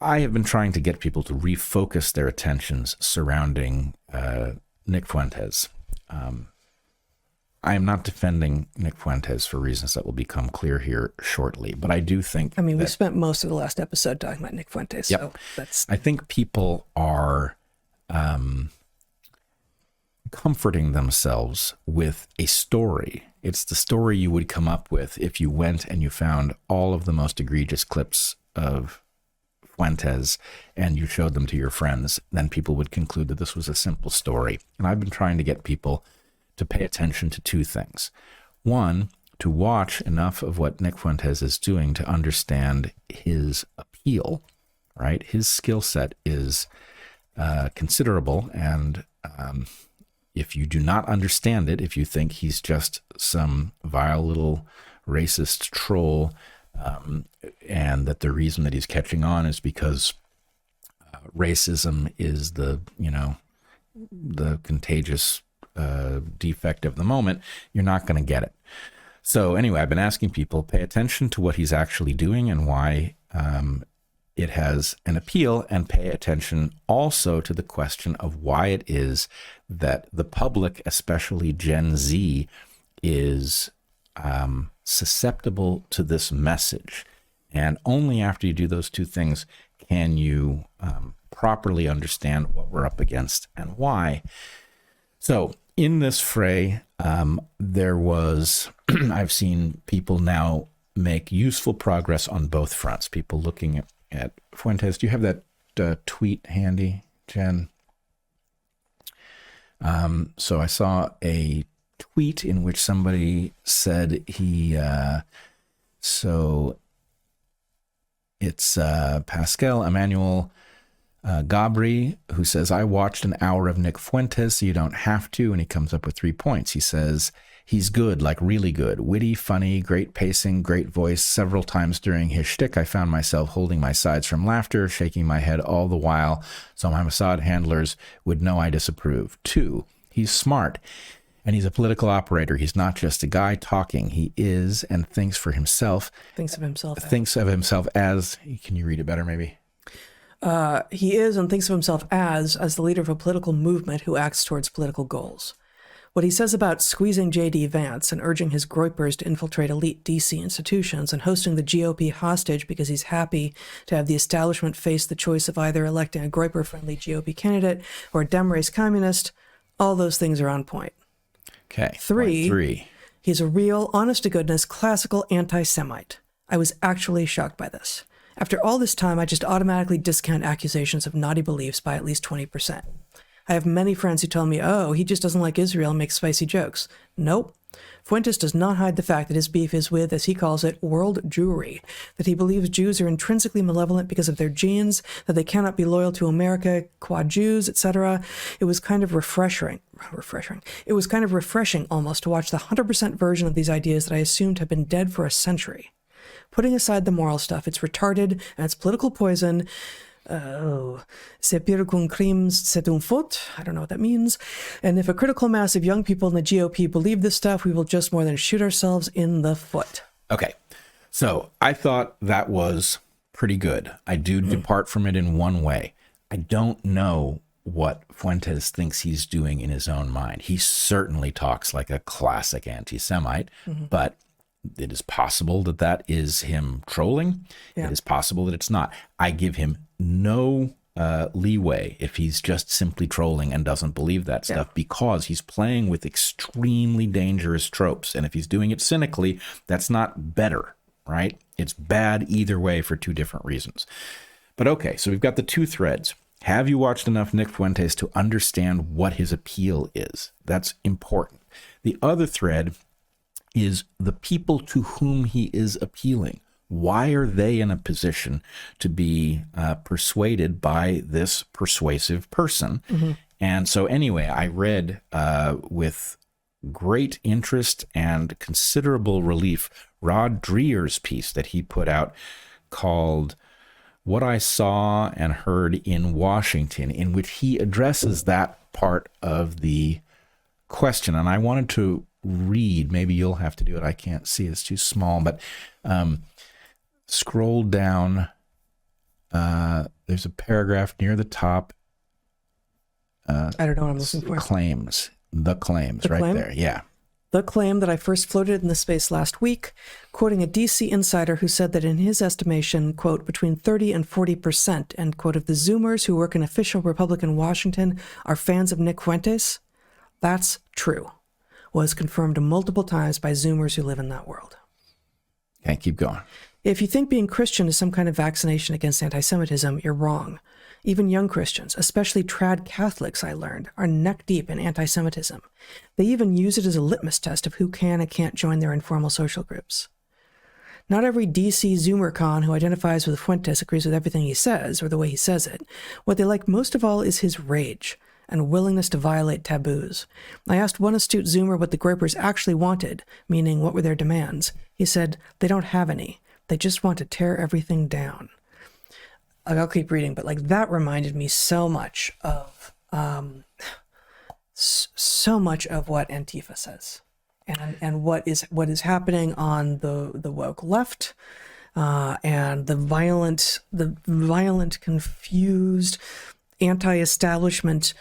I have been trying to get people to refocus their attentions surrounding Nick Fuentes. I am not defending Nick Fuentes for reasons that will become clear here shortly, but I do think... I mean, we spent most of the last episode talking about Nick Fuentes, yep. so that's... I think people are comforting themselves with a story. It's the story you would come up with if you went and you found all of the most egregious clips of Fuentes and you showed them to your friends. Then people would conclude that this was a simple story. And I've been trying to get people to pay attention to two things. One, to watch enough of what Nick Fuentes is doing to understand his appeal, right? His skill set is considerable, and if you do not understand it, if you think he's just some vile little racist troll, and that the reason that he's catching on is because racism is the contagious defect of the moment, you're not going to get it. So anyway, I've been asking people, pay attention to what he's actually doing and why it has an appeal, and pay attention also to the question of why it is that the public, especially Gen Z, is susceptible to this message. And only after you do those two things can you properly understand what we're up against and why. So in this fray, there was, I've seen people now make useful progress on both fronts. People looking at Fuentes. Do you have that tweet handy, Jen? So I saw a tweet in which somebody said so it's Pascal Emmanuel Gabri, who says, I watched an hour of Nick Fuentes, so you don't have to. And he comes up with 3 points. He says, he's good, like really good, witty, funny, great pacing, great voice. Several times during his shtick, I found myself holding my sides from laughter, shaking my head all the while, so my Mossad handlers would know I disapprove. 2, he's smart, and he's a political operator. He's not just a guy talking. He is and thinks for himself. Thinks of himself as, can you read it better maybe? He is and thinks of himself as the leader of a political movement who acts towards political goals. What he says about squeezing J.D. Vance and urging his Groypers to infiltrate elite D.C. institutions and hosting the GOP hostage because he's happy to have the establishment face the choice of either electing a Groyper-friendly GOP candidate or a Dem-race communist, all those things are on point. Okay. 3, he's a real, honest-to-goodness, classical anti-Semite. I was actually shocked by this. After all this time, I just automatically discount accusations of naughty beliefs by at least 20%. I have many friends who tell me, oh, he just doesn't like Israel and makes spicy jokes. Nope. Fuentes does not hide the fact that his beef is with, as he calls it, world Jewry, that he believes Jews are intrinsically malevolent because of their genes, that they cannot be loyal to America, quad Jews, etc. It was kind of refreshing. It was kind of refreshing almost to watch the 100% version of these ideas that I assumed have been dead for a century. Putting aside the moral stuff, it's retarded and it's political poison. C'est pire qu'un crime, c'est une faute. I don't know what that means. And if a critical mass of young people in the GOP believe this stuff, we will just more than shoot ourselves in the foot. Okay. So I thought that was pretty good. I do depart from it in one way. I don't know what Fuentes thinks he's doing in his own mind. He certainly talks like a classic anti-Semite, but it is possible that that is him trolling. Yeah. It is possible that it's not. I give him no leeway if he's just simply trolling and doesn't believe that stuff, because he's playing with extremely dangerous tropes. And if he's doing it cynically, that's not better, right? It's bad either way for 2 different reasons. But okay, so we've got the 2 threads. Have you watched enough Nick Fuentes to understand what his appeal is? That's important. The other thread is the people to whom he is appealing. Why are they in a position to be persuaded by this persuasive person? And so anyway, I read with great interest and considerable relief Rod Dreher's piece that he put out called What I Saw and Heard in Washington, in which he addresses that part of the question. And I wanted to read, maybe you'll have to do it, I can't see, it's too small, but scroll down There's a paragraph near the top. I don't know what I'm looking for. The claims right claim? there. Yeah. The claim that I first floated in the space last week, quoting a DC insider who said that in his estimation, quote, between 30 and 40%, end quote, of the Zoomers who work in official Republican Washington are fans of Nick Fuentes. That's true. Was confirmed multiple times by Zoomers who live in that world. Okay, keep going. If you think being Christian is some kind of vaccination against anti-Semitism, you're wrong. Even young Christians, especially trad Catholics, I learned, are neck deep in anti-Semitism. They even use it as a litmus test of who can and can't join their informal social groups. Not every DC Zoomer con who identifies with Fuentes agrees with everything he says or the way he says it. What they like most of all is his rage and willingness to violate taboos. I asked one astute Zoomer what the Groypers actually wanted, meaning what were their demands. He said, they don't have any. They just want to tear everything down. I'll keep reading, but like that reminded me so much of what Antifa says, and what is happening on the woke left, and the violent, confused, anti-establishment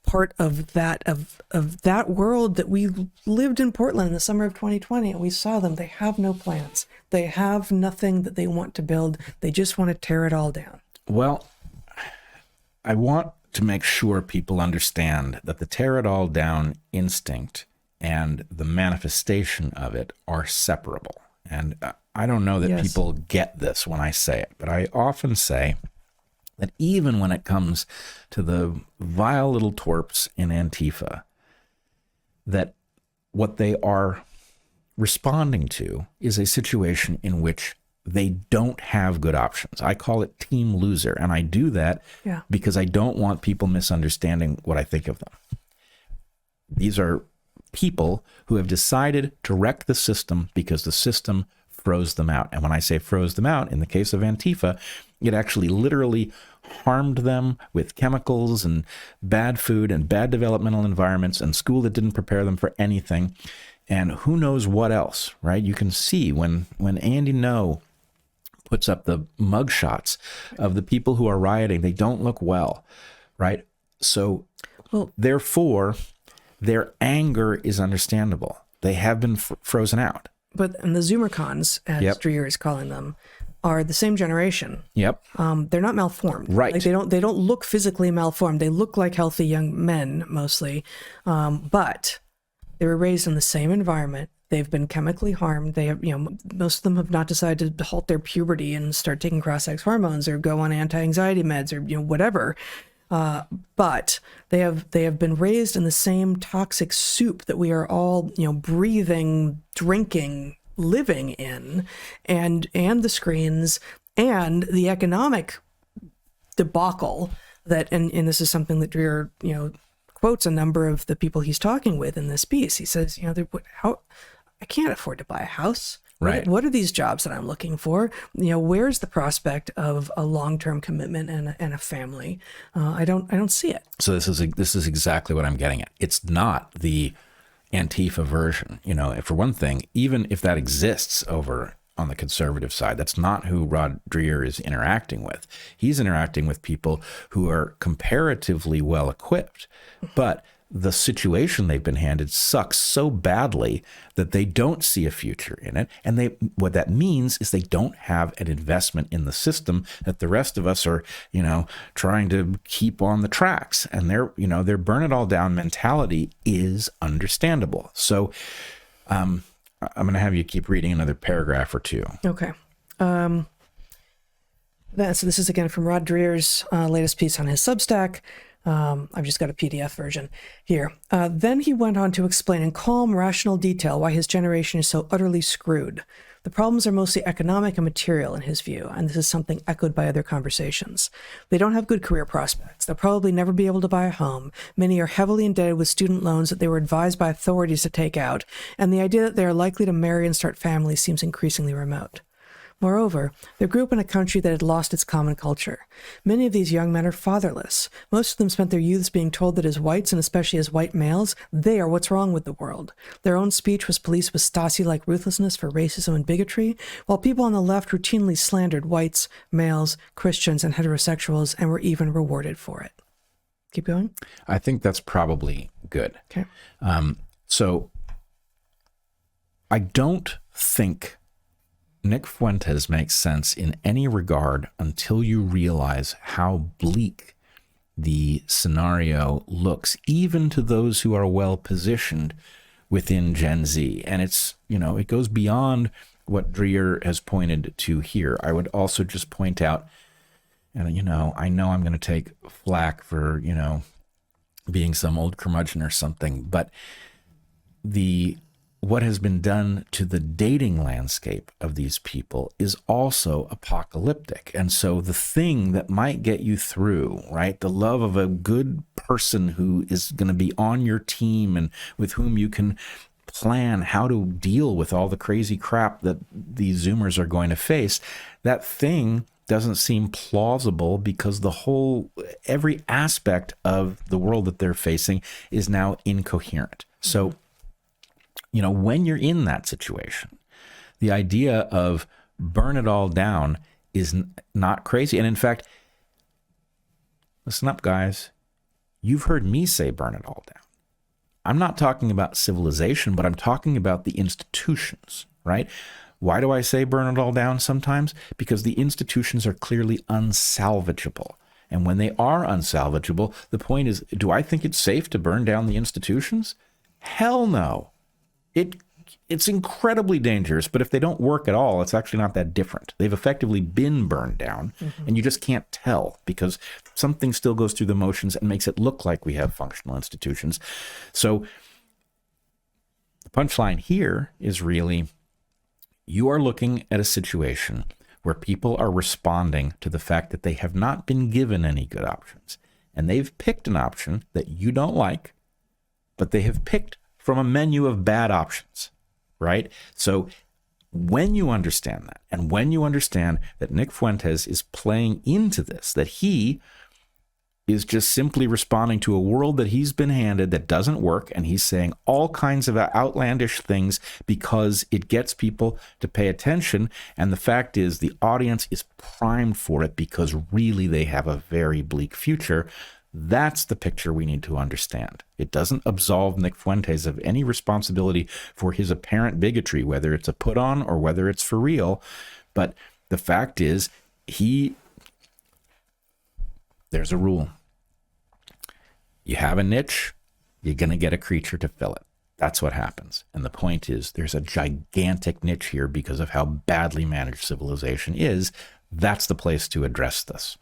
part of that world that we lived in Portland in the summer of 2020, and we saw them. They have no plans. They have nothing that they want to build. They just want to tear it all down. Well, I want to make sure people understand that the tear it all down instinct and the manifestation of it are separable. And I don't know that people get this when I say it, but I often say that even when it comes to the vile little twerps in Antifa, that what they are responding to is a situation in which they don't have good options. I call it team loser, and I do that because I don't want people misunderstanding what I think of them. These are people who have decided to wreck the system because the system froze them out. And when I say froze them out, in the case of Antifa, it actually literally harmed them with chemicals and bad food and bad developmental environments and school that didn't prepare them for anything. And who knows what else, right? You can see when Andy No puts up the mugshots of the people who are rioting, they don't look well, right? So therefore, their anger is understandable. They have been frozen out. And the Zoomer cons, as Dreher is calling them, are the same generation. Yep. They're not malformed. Right. Like they don't look physically malformed. They look like healthy young men mostly, but they were raised in the same environment. They've been chemically harmed. They have, most of them have not decided to halt their puberty and start taking cross-sex hormones or go on anti-anxiety meds or whatever. But they have been raised in the same toxic soup that we are all breathing, drinking, living in, and the screens and the economic debacle that and this is something that Dreher quotes a number of the people he's talking with in this piece. He says, how I can't afford to buy a house. Right. What are these jobs that I'm looking for? Where's the prospect of a long-term commitment and a family? I don't see it. So this is exactly what I'm getting at. It's not the Antifa version. For one thing, even if that exists over on the conservative side, that's not who Rod Dreher is interacting with. He's interacting with people who are comparatively well equipped, but the situation they've been handed sucks so badly that they don't see a future in it. And what that means is they don't have an investment in the system that the rest of us are, trying to keep on the tracks. And their burn it all down mentality is understandable. So I'm going to have you keep reading another paragraph or two. Okay. So this is again from Rod Dreher's latest piece on his Substack. I've just got a PDF version here. Then he went on to explain in calm, rational detail why his generation is so utterly screwed. The problems are mostly economic and material in his view, and this is something echoed by other conversations. They don't have good career prospects. They'll probably never be able to buy a home. Many are heavily indebted with student loans that they were advised by authorities to take out, and the idea that they are likely to marry and start families seems increasingly remote. Moreover, they grew up in a country that had lost its common culture. Many of these young men are fatherless. Most of them spent their youths being told that as whites, and especially as white males, they are what's wrong with the world. Their own speech was policed with Stasi-like ruthlessness for racism and bigotry, while people on the left routinely slandered whites, males, Christians, and heterosexuals, and were even rewarded for it. Keep going. I think that's probably good. Okay. So I don't think Nick Fuentes makes sense in any regard until you realize how bleak the scenario looks, even to those who are well positioned within Gen Z. And it's, it goes beyond what Dreher has pointed to here. I would also just point out, and I know I'm going to take flack for, being some old curmudgeon or something, but what has been done to the dating landscape of these people is also apocalyptic. And so the thing that might get you through, right, the love of a good person who is going to be on your team and with whom you can plan how to deal with all the crazy crap that these Zoomers are going to face, that thing doesn't seem plausible because every aspect of the world that they're facing is now incoherent. So, when you're in that situation, the idea of burn it all down is not crazy. And in fact, listen up, guys. You've heard me say burn it all down. I'm not talking about civilization, but I'm talking about the institutions, right? Why do I say burn it all down sometimes? Because the institutions are clearly unsalvageable. And when they are unsalvageable, the point is, do I think it's safe to burn down the institutions? Hell no. It's incredibly dangerous, but if they don't work at all, it's actually not that different. They've effectively been burned down, and you just can't tell because something still goes through the motions and makes it look like we have functional institutions. So the punchline here is really, you are looking at a situation where people are responding to the fact that they have not been given any good options, and they've picked an option that you don't like, but they have picked from a menu of bad options, right? So when you understand that, and when you understand that Nick Fuentes is playing into this, that he is just simply responding to a world that he's been handed that doesn't work, and he's saying all kinds of outlandish things because it gets people to pay attention, and the fact is the audience is primed for it because really they have a very bleak future. That's the picture we need to understand. It doesn't absolve Nick Fuentes of any responsibility for his apparent bigotry, whether it's a put on or whether it's for real. But the fact is, there's a rule. You have a niche, you're going to get a creature to fill it. That's what happens. And the point is, there's a gigantic niche here because of how badly managed civilization is. That's the place to address this.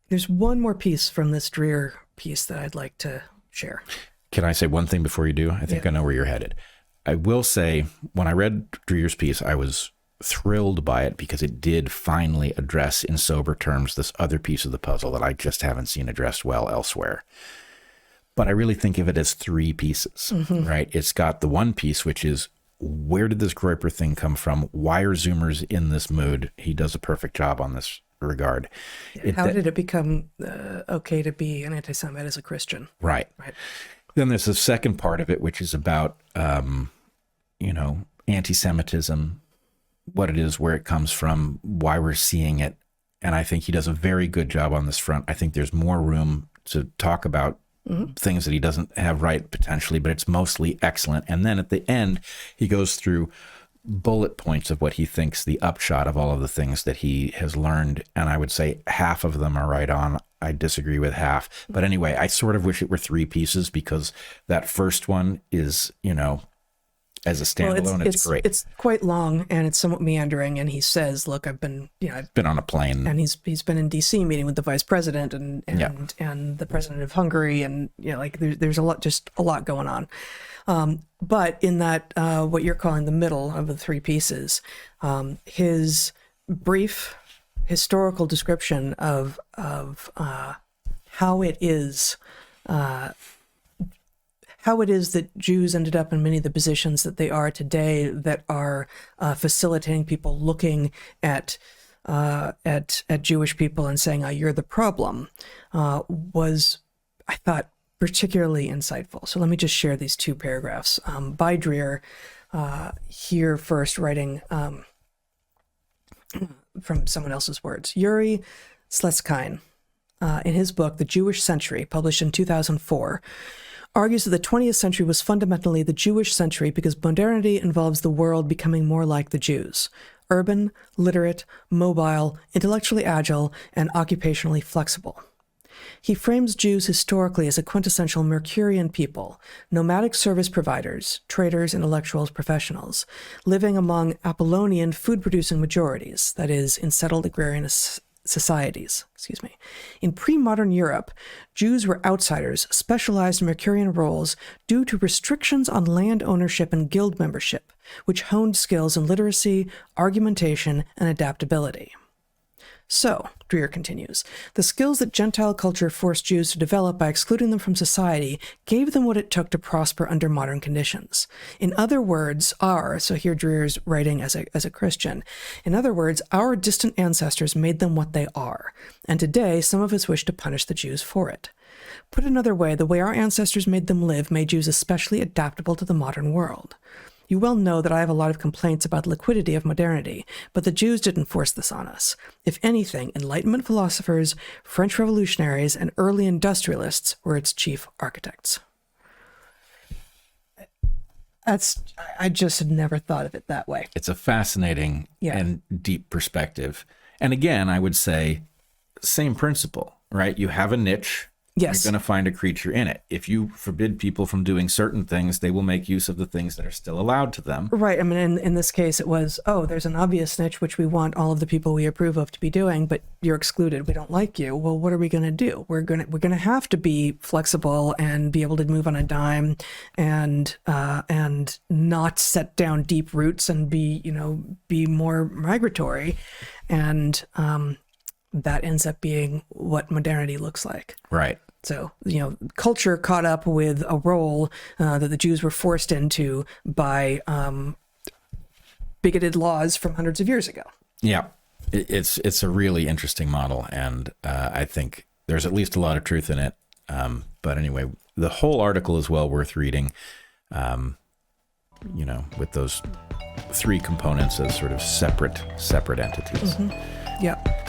There's one more piece from this Dreher piece that I'd like to share. Can I say one thing before you do? I think I know where you're headed. I will say, when I read Dreher's piece, I was thrilled by it because it did finally address in sober terms this other piece of the puzzle that I just haven't seen addressed well elsewhere. But I really think of it as three pieces, right? It's got the one piece, which is, where did this Groyper thing come from? Why are Zoomers in this mood? He does a perfect job on this regard. How did it become okay to be an anti-Semite as a Christian? Right. Then there's the second part of it, which is about, anti-Semitism, what it is, where it comes from, why we're seeing it. And I think he does a very good job on this front. I think there's more room to talk about things that he doesn't have right potentially, but it's mostly excellent. And then at the end, he goes through bullet points of what he thinks the upshot of all of the things that he has learned. And I would say half of them are right on. I disagree with half. But anyway, I sort of wish it were three pieces because that first one is, as a standalone, it's great. It's quite long and it's somewhat meandering. And he says, look, I've been on a plane. And he's been in DC meeting with the vice president and the president of Hungary. And, there's a lot going on. But in that, what you're calling the middle of the three pieces, his brief historical description of how it is, how it is that Jews ended up in many of the positions that they are today, that are facilitating people looking at Jewish people and saying, "Oh, you're the problem," was, I thought, particularly insightful. So let me just share these two paragraphs by Dreher. Here first, writing from someone else's words. Yuri Slezkine, in his book, The Jewish Century, published in 2004, argues that the 20th century was fundamentally the Jewish century because modernity involves the world becoming more like the Jews: urban, literate, mobile, intellectually agile, and occupationally flexible. He frames Jews historically as a quintessential Mercurian people, nomadic service providers, traders, intellectuals, professionals, living among Apollonian food-producing majorities, that is, in settled agrarian societies. In pre-modern Europe, Jews were outsiders, specialized in Mercurian roles due to restrictions on land ownership and guild membership, which honed skills in literacy, argumentation, and adaptability. So, Dreher continues, the skills that Gentile culture forced Jews to develop by excluding them from society gave them what it took to prosper under modern conditions. In other words, so here Dreher's writing as a Christian, in other words, our distant ancestors made them what they are, and today some of us wish to punish the Jews for it. Put another way, the way our ancestors made them live made Jews especially adaptable to the modern world. You well know that I have a lot of complaints about the liquidity of modernity, but the Jews didn't force this on us. If anything, Enlightenment philosophers, French revolutionaries, and early industrialists were its chief architects. I just had never thought of it that way. It's a fascinating and deep perspective. And again, I would say, same principle, right? You have a niche. Yes. You're going to find a creature in it. If you forbid people from doing certain things, they will make use of the things that are still allowed to them. Right. I mean, in this case, it was, there's an obvious niche which we want all of the people we approve of to be doing, but you're excluded. We don't like you. Well, what are we going to do? We're going to have to be flexible and be able to move on a dime, and not set down deep roots and be more migratory, and that ends up being what modernity looks like. Right. So, culture caught up with a role that the Jews were forced into by bigoted laws from hundreds of years ago. Yeah, it's a really interesting model, and I think there's at least a lot of truth in it. But anyway, the whole article is well worth reading, with those three components as sort of separate entities. Mm-hmm. Yeah.